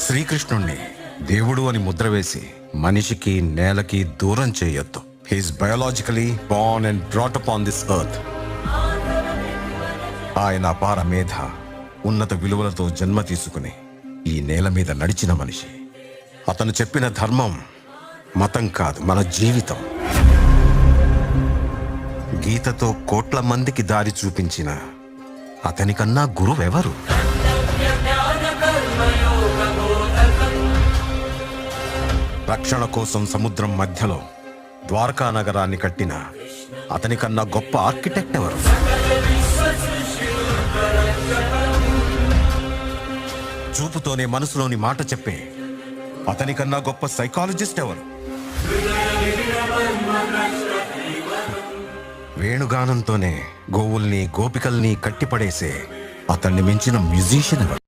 శ్రీకృష్ణుణ్ణి దేవుడు అని ముద్ర వేసి మనిషికి నేలకి దూరం చేయొద్దు. He is biologically born and brought up on this earth. ఆయన అపార మేధ, ఉన్నత విలువలతో జన్మ తీసుకుని ఈ నేల మీద నడిచిన మనిషి. అతను చెప్పిన ధర్మం మతం కాదు, మన జీవితం. గీతతో కోట్ల మందికి దారి చూపించిన అతనికన్నా గురువెవరు? రక్షణ కోసం సముద్రం మధ్యలో ద్వారకా నగరాన్ని కట్టిన అతనికన్నా గొప్ప ఆర్కిటెక్ట్ ఎవరు? చూపుతోనే మనసులోని మాట చెప్పే అతనికన్నా గొప్ప సైకాలజిస్ట్ ఎవరు? వేణుగానంతోనే గోవుల్ని గోపికల్ని కట్టిపడేసే అతన్ని మించిన మ్యూజిషియన్ ఎవరు?